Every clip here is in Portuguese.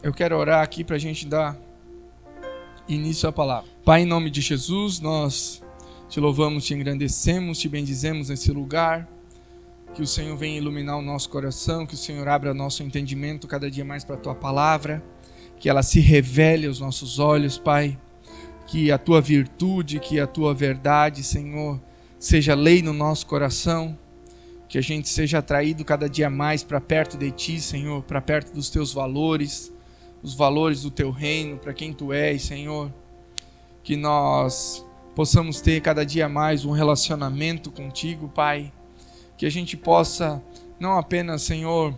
Eu quero orar aqui para a gente dar início à palavra. Pai, em nome de Jesus, nós te louvamos, te engrandecemos, te bendizemos nesse lugar. Que o Senhor venha iluminar o nosso coração, que o Senhor abra nosso entendimento cada dia mais para a Tua palavra, que ela se revele aos nossos olhos, Pai. Que a Tua virtude, que a Tua verdade, Senhor, seja lei no nosso coração. Que a gente seja atraído cada dia mais para perto de Ti, Senhor, para perto dos Teus valores, os valores do Teu reino, para quem Tu és, Senhor. Que nós possamos ter cada dia mais um relacionamento contigo, Pai. Que a gente possa não apenas, Senhor,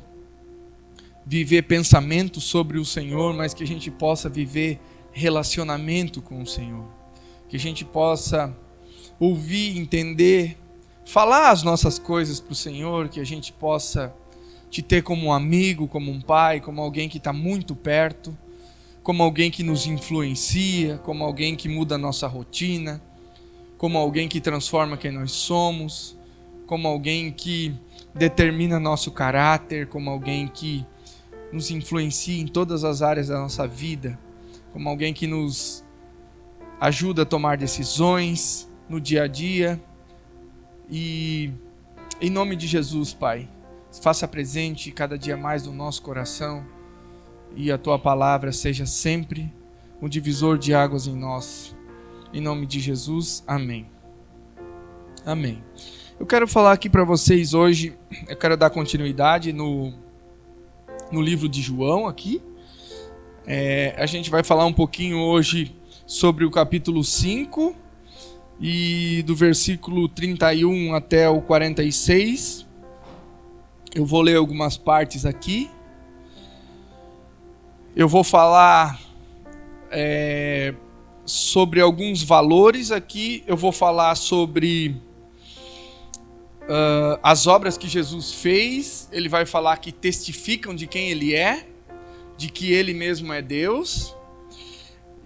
viver pensamentos sobre o Senhor, mas que a gente possa viver relacionamento com o Senhor. Que a gente possa ouvir, entender, falar as nossas coisas para o Senhor, que a gente possa te ter como um amigo, como um pai, como alguém que está muito perto, como alguém que nos influencia, como alguém que muda a nossa rotina, como alguém que transforma quem nós somos, como alguém que determina nosso caráter, como alguém que nos influencia em todas as áreas da nossa vida, como alguém que nos ajuda a tomar decisões no dia a dia. E em nome de Jesus, Pai, faça presente cada dia mais no nosso coração e a Tua palavra seja sempre um divisor de águas em nós. Em nome de Jesus, amém. Amém. Eu quero falar aqui para vocês hoje, eu quero dar continuidade no livro de João aqui. A gente vai falar um pouquinho hoje sobre o capítulo 5 e do versículo 31 até o 46. Eu vou ler algumas partes aqui. Eu vou falar sobre alguns valores aqui. Eu vou falar sobre as obras que Jesus fez. Ele vai falar que testificam de quem Ele é, de que Ele mesmo é Deus.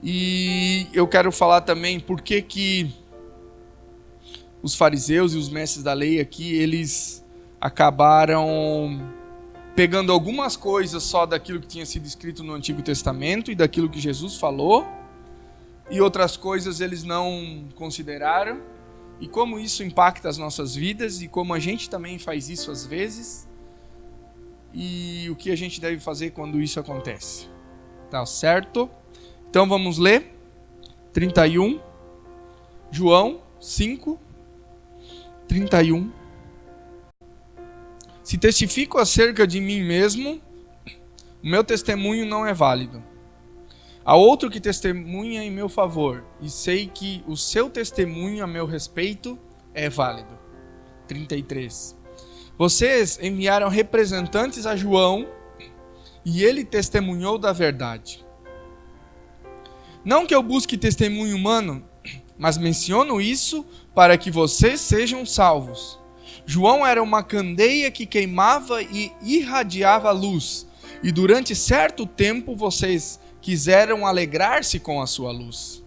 E eu quero falar também por que os fariseus e os mestres da lei aqui, eles acabaram pegando algumas coisas só daquilo que tinha sido escrito no Antigo Testamento e daquilo que Jesus falou, e outras coisas eles não consideraram, e como isso impacta as nossas vidas, e como a gente também faz isso às vezes, e o que a gente deve fazer quando isso acontece. Tá certo? Então vamos ler 31, João 5, 31. Se testifico acerca de mim mesmo, o meu testemunho não é válido. Há outro que testemunha em meu favor, e sei que o seu testemunho a meu respeito é válido. 33. Vocês enviaram representantes a João, e ele testemunhou da verdade. Não que eu busque testemunho humano, mas menciono isso para que vocês sejam salvos. João era uma candeia que queimava e irradiava luz, e durante certo tempo vocês quiseram alegrar-se com a sua luz.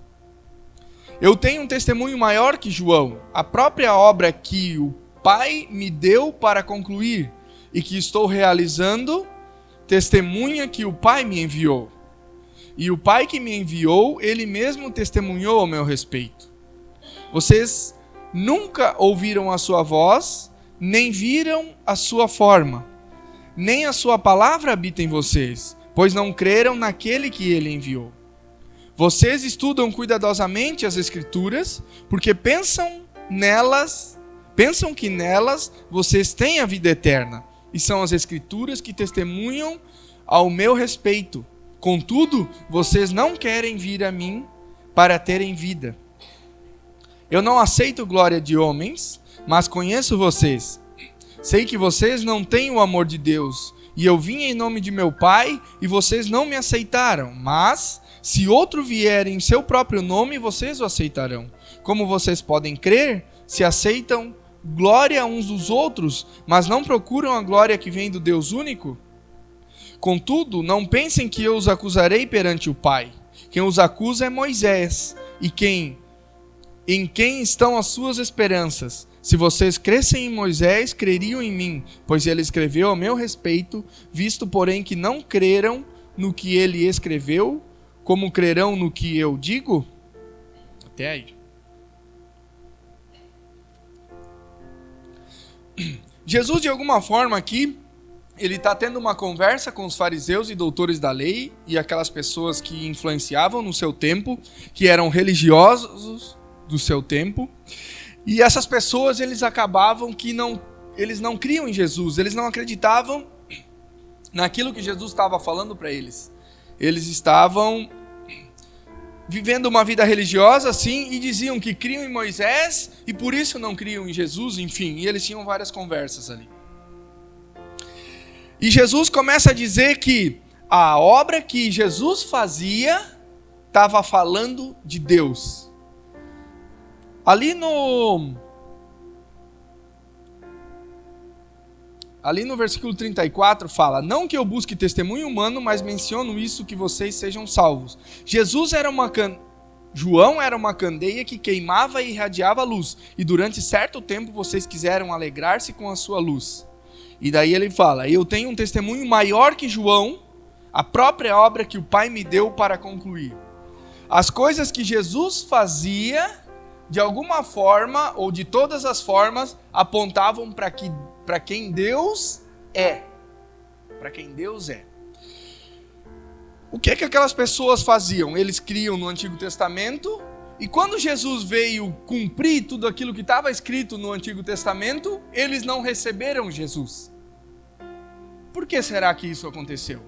Eu tenho um testemunho maior que João, a própria obra que o Pai me deu para concluir, e que estou realizando, testemunha que o Pai me enviou. E o Pai que me enviou, Ele mesmo testemunhou ao meu respeito. Vocês nunca ouviram a sua voz, nem viram a sua forma, nem a sua palavra habita em vocês, pois não creram naquele que Ele enviou. Vocês estudam cuidadosamente as Escrituras, porque pensam que nelas vocês têm a vida eterna, e são as Escrituras que testemunham ao meu respeito. Contudo, vocês não querem vir a mim para terem vida. Eu não aceito glória de homens, mas conheço vocês. Sei que vocês não têm o amor de Deus, e eu vim em nome de meu Pai, e vocês não me aceitaram. Mas, se outro vier em seu próprio nome, vocês o aceitarão. Como vocês podem crer, se aceitam glória uns dos outros, mas não procuram a glória que vem do Deus único? Contudo, não pensem que eu os acusarei perante o Pai. Quem os acusa é Moisés, e em quem estão as suas esperanças. Se vocês crescem em Moisés, creriam em mim, pois ele escreveu a meu respeito, visto porém que não creram no que ele escreveu, como crerão no que eu digo? Até aí. Jesus, de alguma forma aqui, ele está tendo uma conversa com os fariseus e doutores da lei e aquelas pessoas que influenciavam no seu tempo, que eram religiosos do seu tempo. E essas pessoas, eles acabavam que eles não criam em Jesus, eles não acreditavam naquilo que Jesus estava falando para eles. Eles estavam vivendo uma vida religiosa, sim, e diziam que criam em Moisés e por isso não criam em Jesus, enfim, e eles tinham várias conversas ali. E Jesus começa a dizer que a obra que Jesus fazia estava falando de Deus. Ali no versículo 34 fala: não que eu busque testemunho humano, mas menciono isso, que vocês sejam salvos. João era uma candeia que queimava e irradiava luz, e durante certo tempo vocês quiseram alegrar-se com a sua luz. E daí ele fala: eu tenho um testemunho maior que João, a própria obra que o Pai me deu para concluir. As coisas que Jesus fazia, de alguma forma, ou de todas as formas, apontavam para quem Deus é. Para quem Deus é. O que aquelas pessoas faziam? Eles criam no Antigo Testamento, e quando Jesus veio cumprir tudo aquilo que estava escrito no Antigo Testamento, eles não receberam Jesus. Por que será que isso aconteceu?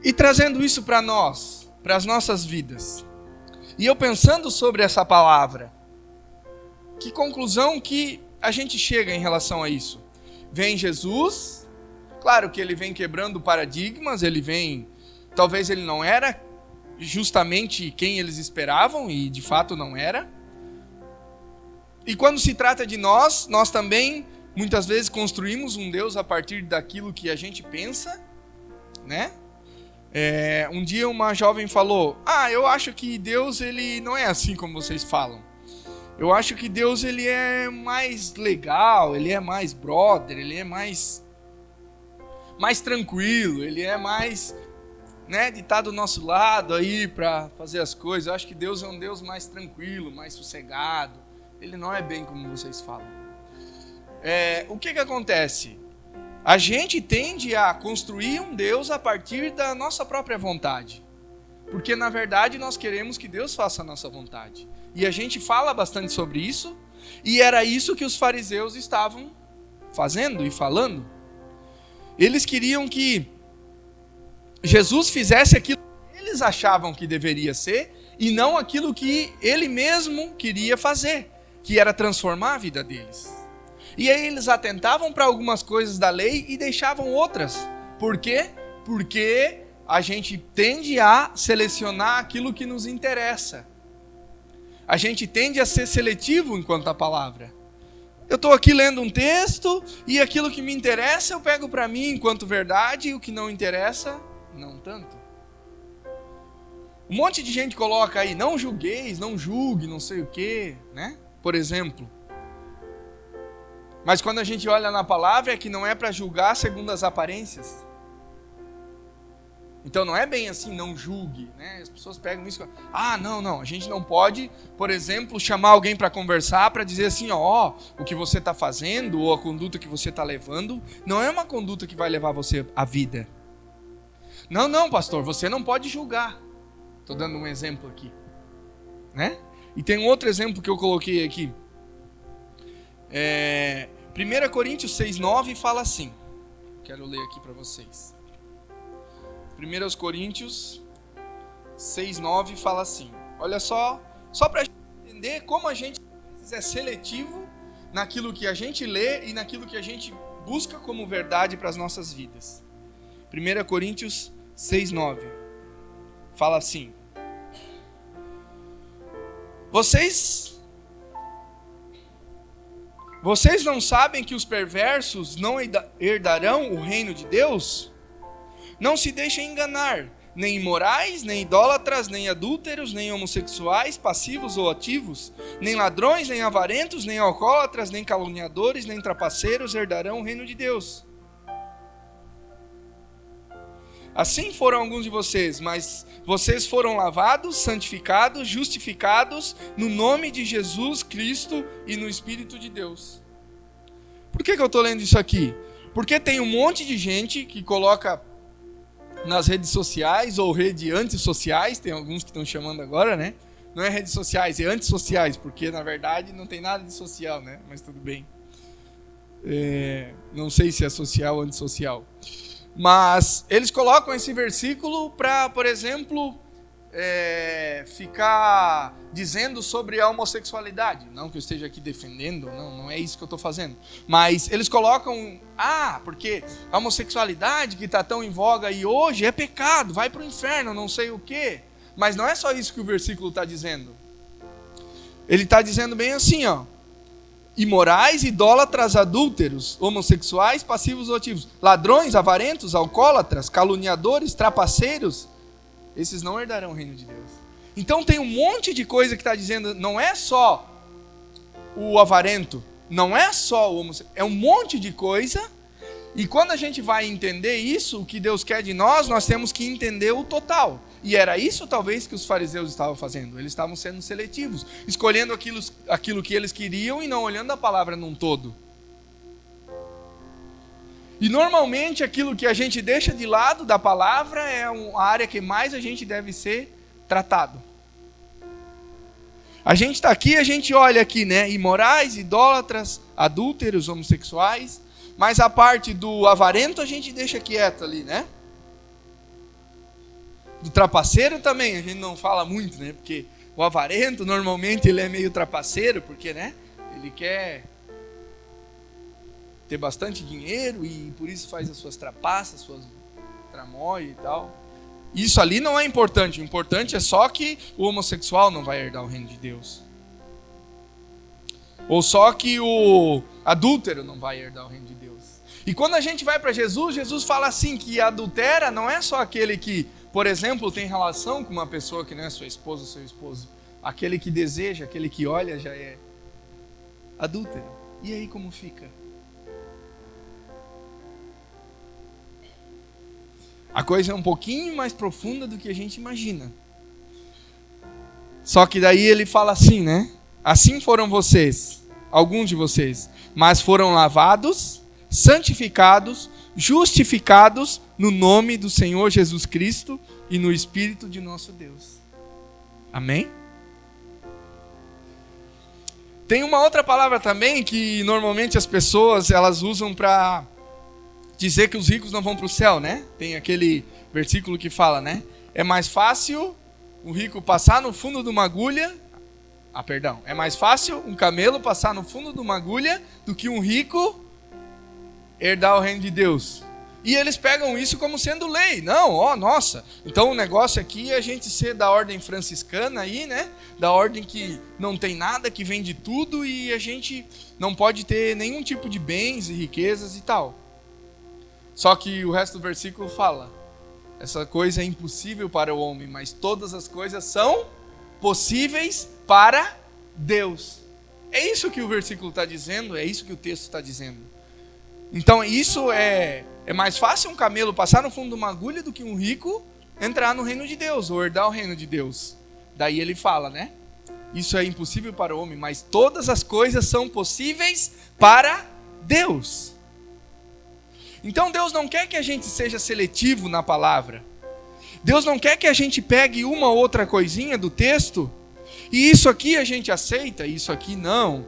E trazendo isso para nós, para as nossas vidas, e eu pensando sobre essa palavra, que conclusão que a gente chega em relação a isso? Vem Jesus, claro que ele vem quebrando paradigmas, talvez ele não era justamente quem eles esperavam, e de fato não era. E quando se trata de nós também muitas vezes construímos um Deus a partir daquilo que a gente pensa, né? Um dia uma jovem falou: eu acho que Deus ele não é assim como vocês falam. Eu acho que Deus ele é mais legal, ele é mais brother, ele é mais tranquilo, ele é mais, né, de estar do nosso lado aí para fazer as coisas. Eu acho que Deus é um Deus mais tranquilo, mais sossegado. Ele não é bem como vocês falam. O que acontece? A gente tende a construir um Deus a partir da nossa própria vontade. Porque, na verdade, nós queremos que Deus faça a nossa vontade. E a gente fala bastante sobre isso, e era isso que os fariseus estavam fazendo e falando. Eles queriam que Jesus fizesse aquilo que eles achavam que deveria ser, e não aquilo que ele mesmo queria fazer, que era transformar a vida deles. E aí eles atentavam para algumas coisas da lei e deixavam outras. Por quê? Porque a gente tende a selecionar aquilo que nos interessa. A gente tende a ser seletivo enquanto a palavra. Eu estou aqui lendo um texto e aquilo que me interessa eu pego para mim enquanto verdade, e o que não interessa, não tanto. Um monte de gente coloca aí: não julgueis, não julgue, não sei o quê, né? Por exemplo. Mas quando a gente olha na palavra, é que não é para julgar segundo as aparências. Então não é bem assim, não julgue, né? As pessoas pegam isso e não, a gente não pode, por exemplo, chamar alguém para conversar, para dizer assim, o que você está fazendo, ou a conduta que você está levando, não é uma conduta que vai levar você à vida. Não, pastor, você não pode julgar. Estou dando um exemplo aqui, né? E tem um outro exemplo que eu coloquei aqui. 1 Coríntios 6,9 fala assim. Quero ler aqui para vocês. 1 Coríntios 6,9 fala assim. Olha só para a gente entender como a gente é seletivo naquilo que a gente lê e naquilo que a gente busca como verdade para as nossas vidas. 1 Coríntios 6,9 fala assim: Vocês não sabem que os perversos não herdarão o reino de Deus? Não se deixem enganar, nem imorais, nem idólatras, nem adúlteros, nem homossexuais, passivos ou ativos, nem ladrões, nem avarentos, nem alcoólatras, nem caluniadores, nem trapaceiros herdarão o reino de Deus. Assim foram alguns de vocês, mas vocês foram lavados, santificados, justificados no nome de Jesus Cristo e no Espírito de Deus. Por que eu estou lendo isso aqui? Porque tem um monte de gente que coloca nas redes sociais ou redes antissociais, tem alguns que estão chamando agora, né? Não é redes sociais, é antissociais, porque na verdade não tem nada de social, né? Mas tudo bem. Não sei se é social ou antissocial. Mas eles colocam esse versículo para, por exemplo, ficar dizendo sobre a homossexualidade. Não que eu esteja aqui defendendo, não é isso que eu estou fazendo. Mas eles colocam, porque a homossexualidade que está tão em voga aí hoje é pecado, vai para o inferno, não sei o quê. Mas não é só isso que o versículo está dizendo. Ele está dizendo bem assim, ó. Imorais, idólatras, adúlteros, homossexuais, passivos ou ativos, ladrões, avarentos, alcoólatras, caluniadores, trapaceiros, esses não herdarão o reino de Deus. Então tem um monte de coisa que está dizendo, não é só o avarento, não é só o homossexual, é um monte de coisa, e quando a gente vai entender isso, o que Deus quer de nós temos que entender o total. E era isso talvez que os fariseus estavam fazendo. Eles estavam sendo seletivos, escolhendo aquilo que eles queriam e não olhando a palavra num todo. E normalmente aquilo que a gente deixa de lado da palavra é a área que mais a gente deve ser tratado. A gente está aqui, a gente olha aqui, né? Imorais, idólatras, adúlteros, homossexuais, mas a parte do avarento a gente deixa quieto ali, né? Do trapaceiro também, a gente não fala muito, né? Porque o avarento, normalmente, ele é meio trapaceiro, porque, né? Ele quer ter bastante dinheiro e por isso faz as suas trapaças, suas tramóias e tal. Isso ali não é importante. O importante é só que o homossexual não vai herdar o reino de Deus. Ou só que o adúltero não vai herdar o reino de Deus. E quando a gente vai para Jesus, Jesus fala assim, que adultera não é só aquele que, por exemplo, tem relação com uma pessoa que não é sua esposa ou seu esposo. Aquele que deseja, aquele que olha já é adúltero. E aí como fica? A coisa é um pouquinho mais profunda do que a gente imagina. Só que daí ele fala assim, né? Assim foram vocês, alguns de vocês, mas foram lavados, santificados, justificados no nome do Senhor Jesus Cristo e no Espírito de nosso Deus. Amém? Tem uma outra palavra também que normalmente as pessoas elas usam para dizer que os ricos não vão para o céu, né? Tem aquele versículo que fala, né? É mais fácil o rico passar no fundo de uma agulha. É mais fácil um camelo passar no fundo de uma agulha do que um rico herdar o reino de Deus. E eles pegam isso como sendo lei. Não, nossa. Então o negócio aqui é a gente ser da ordem franciscana aí, né? Da ordem que não tem nada, que vende tudo e a gente não pode ter nenhum tipo de bens e riquezas e tal. Só que o resto do versículo fala: essa coisa é impossível para o homem, mas todas as coisas são possíveis para Deus. É isso que o versículo está dizendo, é isso que o texto está dizendo. Então isso é mais fácil um camelo passar no fundo de uma agulha do que um rico entrar no reino de Deus, ou herdar o reino de Deus. Daí ele fala, né? Isso é impossível para o homem, mas todas as coisas são possíveis para Deus. Então Deus não quer que a gente seja seletivo na palavra. Deus não quer que a gente pegue uma ou outra coisinha do texto e isso aqui a gente aceita, isso aqui não.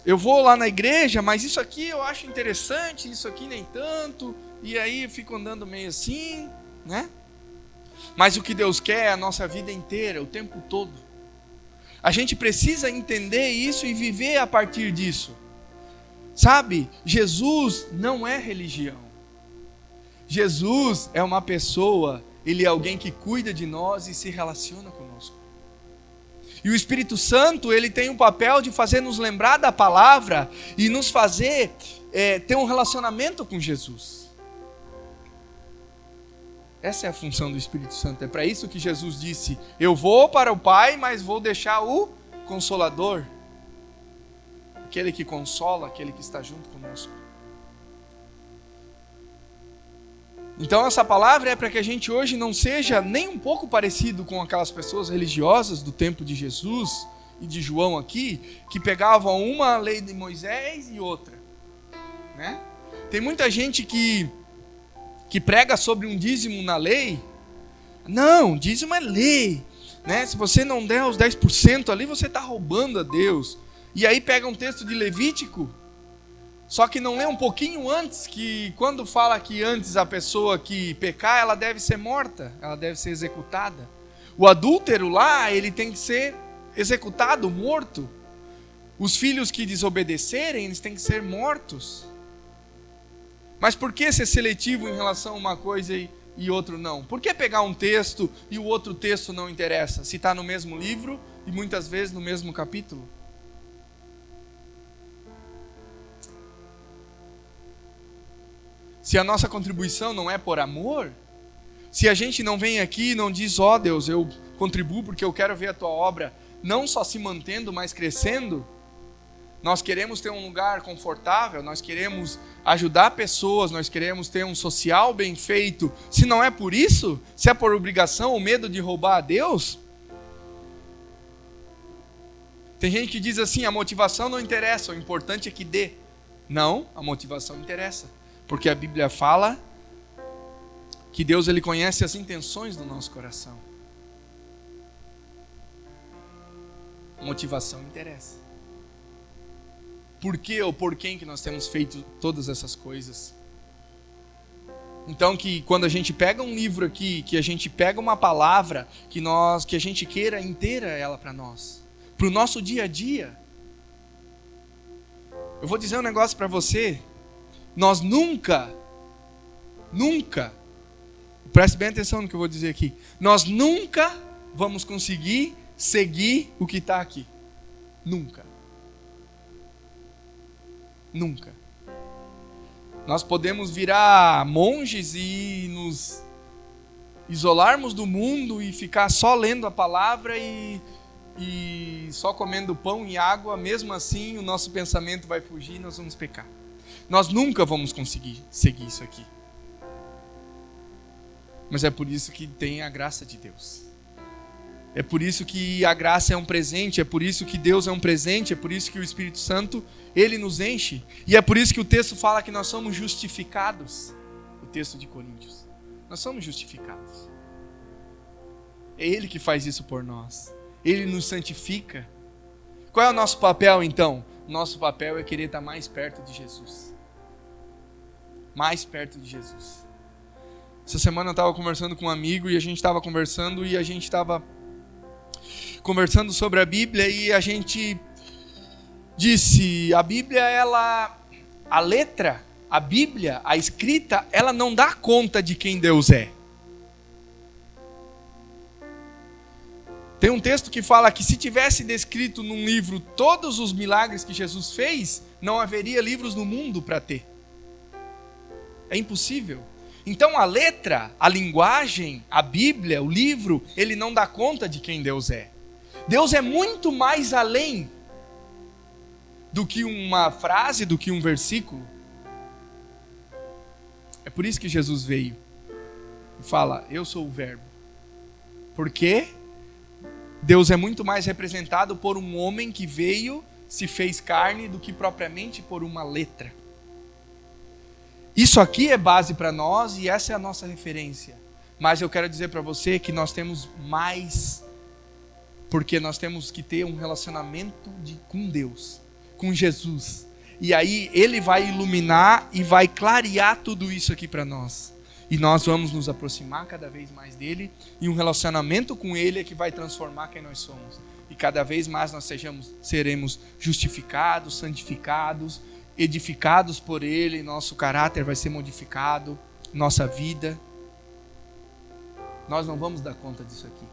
Eu vou lá na igreja, mas isso aqui eu acho interessante, isso aqui nem tanto, e aí eu fico andando meio assim, né? Mas o que Deus quer é a nossa vida inteira, o tempo todo. A gente precisa entender isso e viver a partir disso. Sabe, Jesus não é religião. Jesus é uma pessoa, Ele é alguém que cuida de nós e se relaciona conosco. E o Espírito Santo, Ele tem o papel de fazer nos lembrar da palavra e nos fazer ter um relacionamento com Jesus. Essa é a função do Espírito Santo. É para isso que Jesus disse: eu vou para o Pai, mas vou deixar o Consolador. Aquele que consola, aquele que está junto conosco. Então essa palavra é para que a gente hoje não seja nem um pouco parecido com aquelas pessoas religiosas do tempo de Jesus e de João aqui, que pegavam uma lei de Moisés e outra, né? Tem muita gente que prega sobre um dízimo na lei. Não, dízimo é lei, né? Se você não der os 10% ali, você está roubando a Deus. E aí pega um texto de Levítico, só que não lê um pouquinho antes, que quando fala que antes a pessoa que pecar, ela deve ser morta, ela deve ser executada. O adúltero lá, ele tem que ser executado, morto. Os filhos que desobedecerem, eles têm que ser mortos. Mas por que ser seletivo em relação a uma coisa e outro não? Por que pegar um texto e o outro texto não interessa? Se está no mesmo livro e muitas vezes no mesmo capítulo. Se a nossa contribuição não é por amor, se a gente não vem aqui e não diz, ó Deus, eu contribuo porque eu quero ver a tua obra não só se mantendo, mas crescendo, nós queremos ter um lugar confortável, nós queremos ajudar pessoas, nós queremos ter um social bem feito. Se não é por isso, se é por obrigação ou medo de roubar a Deus, tem gente que diz assim, a motivação não interessa, o importante é que dê. Não, a motivação interessa. Porque a Bíblia fala que Deus ele conhece as intenções do nosso coração. A motivação interessa. Por que ou por quem que nós temos feito todas essas coisas? Então que quando a gente pega um livro aqui, que a gente pega uma palavra, que a gente queira inteira ela para nós, para o nosso dia a dia. Eu vou dizer um negócio para você. Nós nunca, preste bem atenção no que eu vou dizer aqui, nós nunca vamos conseguir seguir o que está aqui. Nunca. Nós podemos virar monges e nos isolarmos do mundo e ficar só lendo a palavra e só comendo pão e água, mesmo assim o nosso pensamento vai fugir e nós vamos pecar. Nós nunca vamos conseguir seguir isso aqui. Mas é por isso que tem a graça de Deus. É por isso que a graça é um presente, é por isso que Deus é um presente, é por isso que o Espírito Santo, ele nos enche. E é por isso que o texto fala que nós somos justificados. O texto de Coríntios. Nós somos justificados. É Ele que faz isso por nós. Ele nos santifica. Qual é o nosso papel então? Nosso papel é querer estar mais perto de Jesus. Mais perto de Jesus. Essa semana eu estava conversando com um amigo e a gente estava conversando sobre a Bíblia e a gente disse, a Bíblia, a letra, a Bíblia, a escrita, ela não dá conta de quem Deus é. Tem um texto que fala que se tivesse descrito num livro todos os milagres que Jesus fez, não haveria livros no mundo para ter. É impossível. Então a letra, a linguagem, a Bíblia, o livro, ele não dá conta de quem Deus é. Deus é muito mais além do que uma frase, do que um versículo. É por isso que Jesus veio e fala, eu sou o Verbo. Porque Deus é muito mais representado por um homem que veio, se fez carne, do que propriamente por uma letra. Isso aqui é base para nós e essa é a nossa referência. Mas eu quero dizer para você que nós temos mais, porque nós temos que ter um relacionamento com Deus, com Jesus. E aí Ele vai iluminar e vai clarear tudo isso aqui para nós. E nós vamos nos aproximar cada vez mais dEle. E um relacionamento com Ele é que vai transformar quem nós somos. E cada vez mais nós seremos justificados, santificados, edificados por Ele, nosso caráter vai ser modificado, nossa vida. Nós não vamos dar conta disso aqui.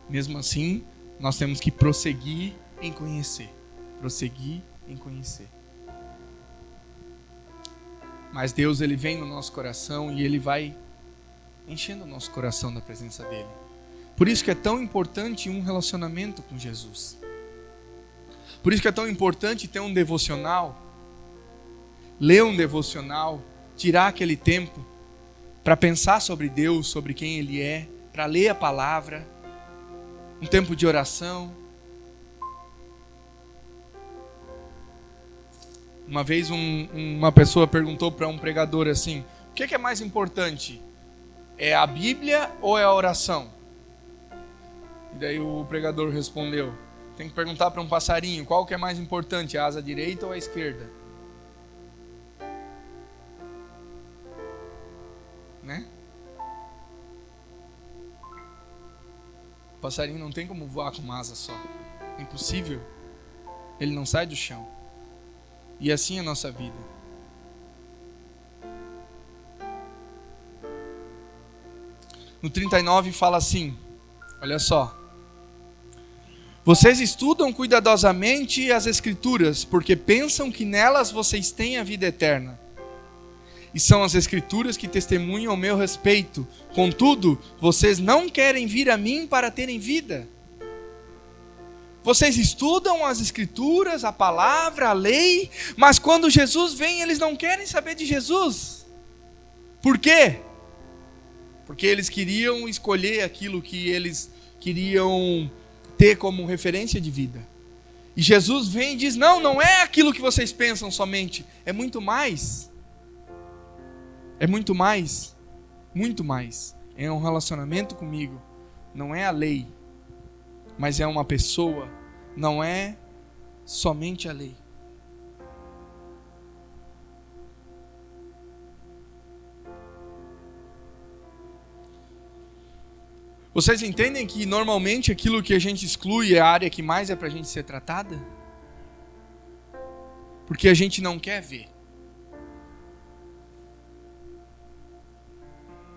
Mesmo assim, nós temos que prosseguir em conhecer. Prosseguir em conhecer. Mas Deus, Ele vem no nosso coração e Ele vai enchendo o nosso coração da presença dEle. Por isso que é tão importante um relacionamento com Jesus. Por isso que é tão importante ter um devocional. ler um devocional, tirar aquele tempo para pensar sobre Deus, sobre quem Ele é, para ler a palavra, um tempo de oração. Uma vez uma pessoa perguntou para um pregador assim: o que é mais importante? É a Bíblia ou é a oração? E daí o pregador respondeu: tem que perguntar para um passarinho, qual que é mais importante, a asa direita ou a esquerda? Né? O passarinho não tem como voar com uma asa só. É impossível. Ele não sai do chão. E assim é a nossa vida. No 39 fala assim, olha só: vocês estudam cuidadosamente as Escrituras, porque pensam que nelas vocês têm a vida eterna. E são as Escrituras que testemunham ao meu respeito. Contudo, vocês não querem vir a mim para terem vida. Vocês estudam as Escrituras, a palavra, a lei, mas quando Jesus vem, eles não querem saber de Jesus. Por quê? Porque eles queriam escolher aquilo que eles queriam ter como referência de vida. E Jesus vem e diz: não, não é aquilo que vocês pensam somente, é muito mais. É muito mais, muito mais. É um relacionamento comigo. Não é a lei, mas é uma pessoa. Não é somente a lei. Vocês entendem que normalmente aquilo que a gente exclui é a área que mais é para a gente ser tratada? Porque a gente não quer ver.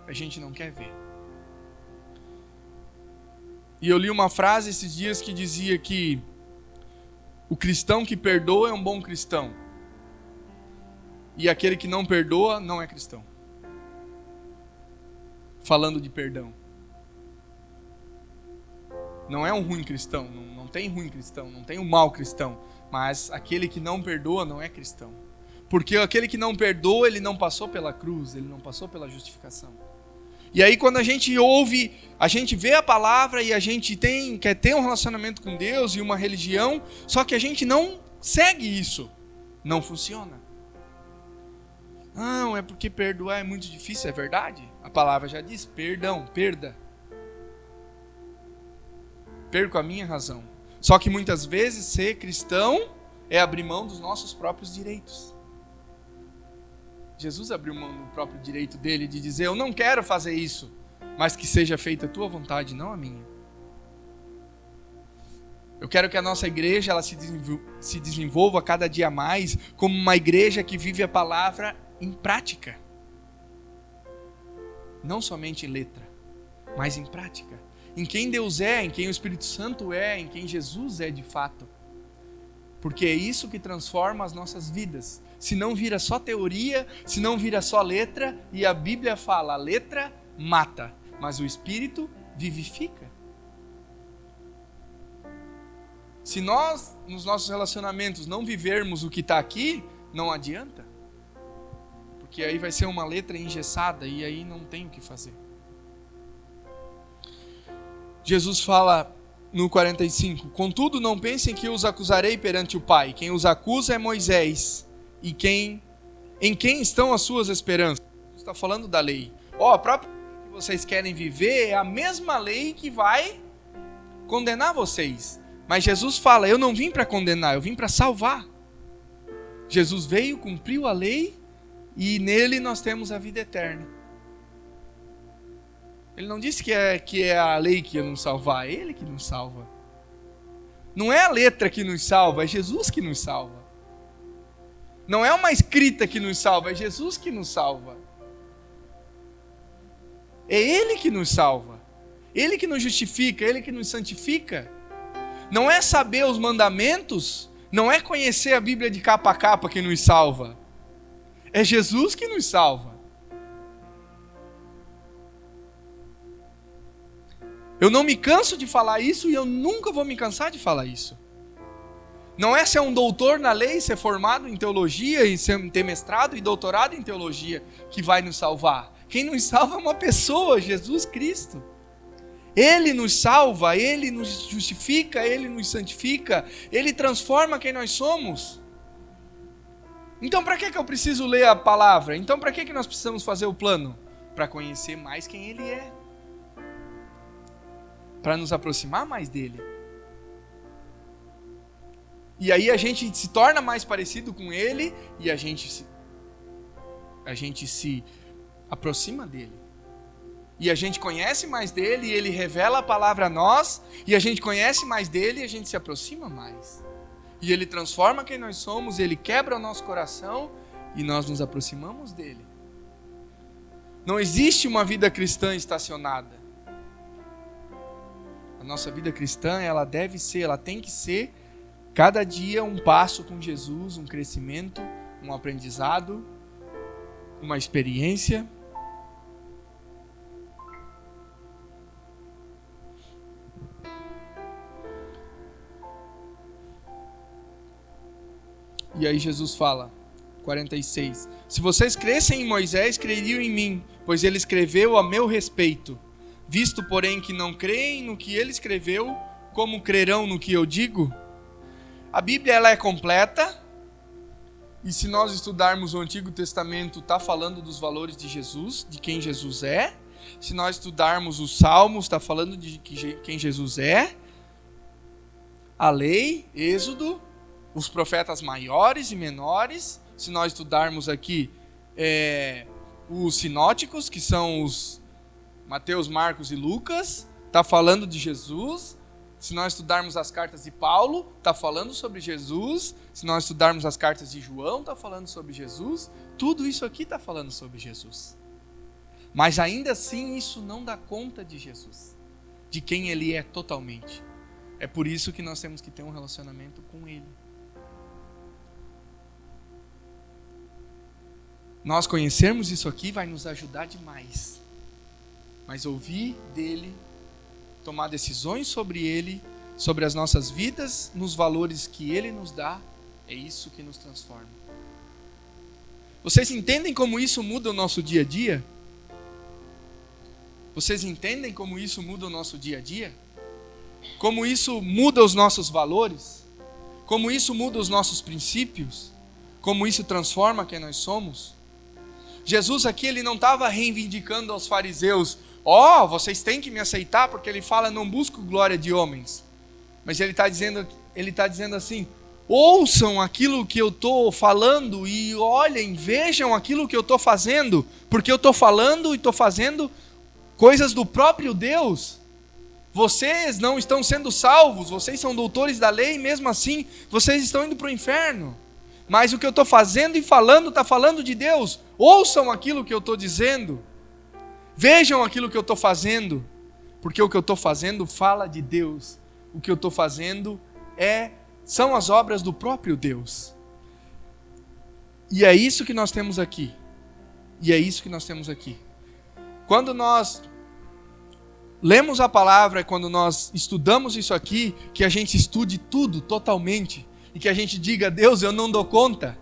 A gente não quer ver. E eu li uma frase esses dias que dizia que o cristão que perdoa é um bom cristão. E aquele que não perdoa não é cristão. Falando de perdão. Não é um ruim cristão, não tem ruim cristão, não tem um mau cristão. Mas aquele que não perdoa não é cristão. Porque aquele que não perdoa, ele não passou pela cruz, ele não passou pela justificação. E aí quando a gente ouve, a gente vê a palavra e a gente quer ter um relacionamento com Deus e uma religião, só que a gente não segue isso. Não funciona. Não, é porque perdoar é muito difícil, é verdade? A palavra já diz, perdão, perda. Perco a minha razão. Só que muitas vezes ser cristão é abrir mão dos nossos próprios direitos. Jesus abriu mão do próprio direito dele de dizer: eu não quero fazer isso, mas que seja feita a tua vontade, não a minha. Eu quero que a nossa igreja ela se desenvolva cada dia mais como uma igreja que vive a palavra em prática. Não somente em letra, mas em prática. Em quem Deus é, em quem o Espírito Santo é, em quem Jesus é de fato. Porque é isso que transforma as nossas vidas. Se não vira só teoria, se não vira só letra, e a Bíblia fala, a letra mata, mas o Espírito vivifica. Se nós, nos nossos relacionamentos, não vivermos o que está aqui, não adianta. Porque aí vai ser uma letra engessada e aí não tem o que fazer. Jesus fala no 45, contudo não pensem que eu os acusarei perante o Pai. Quem os acusa é Moisés. E em quem estão as suas esperanças? Está falando da lei. A própria lei que vocês querem viver é a mesma lei que vai condenar vocês. Mas Jesus fala, eu não vim para condenar, eu vim para salvar. Jesus veio, cumpriu a lei e nele nós temos a vida eterna. Ele não disse que é a lei que ia nos salvar, é Ele que nos salva. Não é a letra que nos salva, é Jesus que nos salva. Não é uma escrita que nos salva, é Jesus que nos salva. É Ele que nos salva. Ele que nos justifica, Ele que nos santifica. Não é saber os mandamentos, não é conhecer a Bíblia de capa a capa que nos salva. É Jesus que nos salva. Eu não me canso de falar isso e eu nunca vou me cansar de falar isso. Não é ser um doutor na lei, ser formado em teologia e ter mestrado e doutorado em teologia que vai nos salvar. Quem nos salva é uma pessoa, Jesus Cristo. Ele nos salva, Ele nos justifica, Ele nos santifica, Ele transforma quem nós somos. Então para que eu preciso ler a palavra? Então para que nós precisamos fazer o plano? Para conhecer mais quem Ele é. Para nos aproximar mais dEle. E aí a gente se torna mais parecido com Ele e a gente se aproxima dEle. E a gente conhece mais dEle e Ele revela a palavra a nós. E a gente conhece mais dEle e a gente se aproxima mais. E Ele transforma quem nós somos, Ele quebra o nosso coração e nós nos aproximamos dEle. Não existe uma vida cristã estacionada. A nossa vida cristã, ela tem que ser cada dia um passo com Jesus, um crescimento, um aprendizado, uma experiência. E aí Jesus fala, 46, se vocês crescem em Moisés, creriam em mim, pois ele escreveu a meu respeito. Visto, porém, que não creem no que ele escreveu, como crerão no que eu digo? A Bíblia ela é completa, e se nós estudarmos o Antigo Testamento, está falando dos valores de Jesus, de quem Jesus é. Se nós estudarmos os Salmos, está falando de quem Jesus é. A lei, Êxodo, os profetas maiores e menores. Se nós estudarmos aqui os sinóticos, que são os Mateus, Marcos e Lucas, está falando de Jesus. Se nós estudarmos as cartas de Paulo, está falando sobre Jesus. Se nós estudarmos as cartas de João, está falando sobre Jesus. Tudo isso aqui está falando sobre Jesus. Mas ainda assim isso não dá conta de Jesus, de quem Ele é totalmente. É por isso que nós temos que ter um relacionamento com Ele. Nós conhecermos isso aqui vai nos ajudar demais. Mas ouvir dEle, tomar decisões sobre Ele, sobre as nossas vidas, nos valores que Ele nos dá, é isso que nos transforma. Vocês entendem como isso muda o nosso dia a dia? Vocês entendem como isso muda o nosso dia a dia? Como isso muda os nossos valores? Como isso muda os nossos princípios? Como isso transforma quem nós somos? Jesus aqui, ele não estava reivindicando aos fariseus, vocês têm que me aceitar, porque ele fala, não busco glória de homens. Mas ele está dizendo assim, ouçam aquilo que eu estou falando e olhem, vejam aquilo que eu estou fazendo, porque eu estou falando e estou fazendo coisas do próprio Deus. Vocês não estão sendo salvos, vocês são doutores da lei, e mesmo assim, vocês estão indo para o inferno. Mas o que eu estou fazendo e falando, está falando de Deus. Ouçam aquilo que eu estou dizendo. Vejam aquilo que eu estou fazendo. Porque o que eu estou fazendo fala de Deus. O que eu estou fazendo são as obras do próprio Deus. E é isso que nós temos aqui. Quando nós lemos a palavra, quando nós estudamos isso aqui, que a gente estude tudo totalmente. E que a gente diga, Deus, eu não dou conta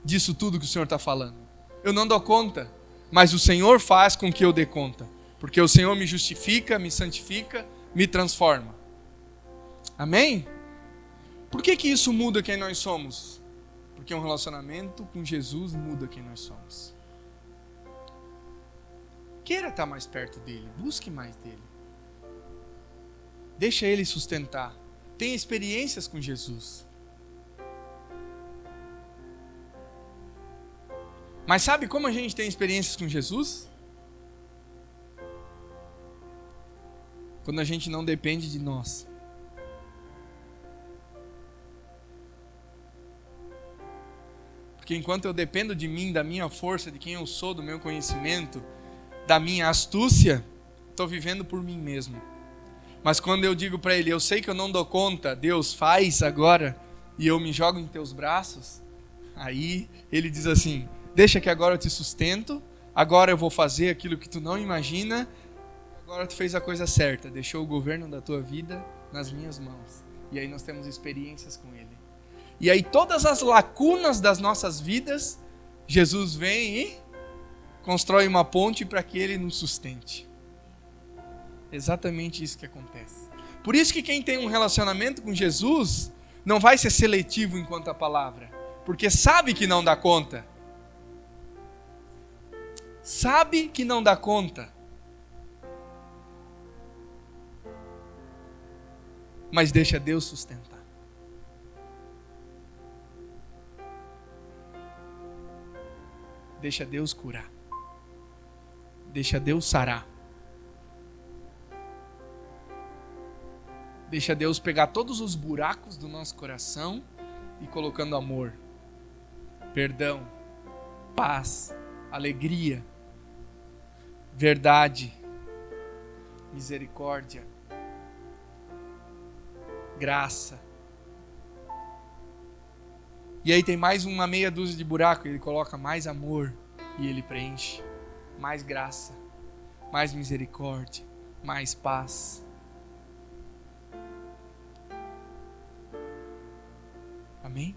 disso tudo que o Senhor está falando. Eu não dou conta, mas o Senhor faz com que eu dê conta. Porque o Senhor me justifica, me santifica, me transforma. Amém? Por que isso muda quem nós somos? Porque um relacionamento com Jesus muda quem nós somos. Queira estar mais perto dele, busque mais dele. Deixa ele sustentar. Tenha experiências com Jesus. Mas sabe como a gente tem experiências com Jesus? Quando a gente não depende de nós. Porque enquanto eu dependo de mim, da minha força, de quem eu sou, do meu conhecimento, da minha astúcia, estou vivendo por mim mesmo. Mas quando eu digo para Ele, eu sei que eu não dou conta, Deus faz agora, e eu me jogo em teus braços, aí Ele diz assim, deixa que agora eu te sustento, agora eu vou fazer aquilo que tu não imagina, agora tu fez a coisa certa, deixou o governo da tua vida nas minhas mãos. E aí nós temos experiências com Ele. E aí todas as lacunas das nossas vidas, Jesus vem e constrói uma ponte para que Ele nos sustente. Exatamente isso que acontece. Por isso que quem tem um relacionamento com Jesus não vai ser seletivo enquanto a palavra, porque sabe que não dá conta. Sabe que não dá conta. Mas deixa Deus sustentar. Deixa Deus curar. Deixa Deus sarar. Deixa Deus pegar todos os buracos do nosso coração e colocando amor, perdão, paz, alegria, verdade, misericórdia, graça. E aí tem mais uma meia dúzia de buracos, ele coloca mais amor e ele preenche. Mais graça, mais misericórdia, mais paz. Amém?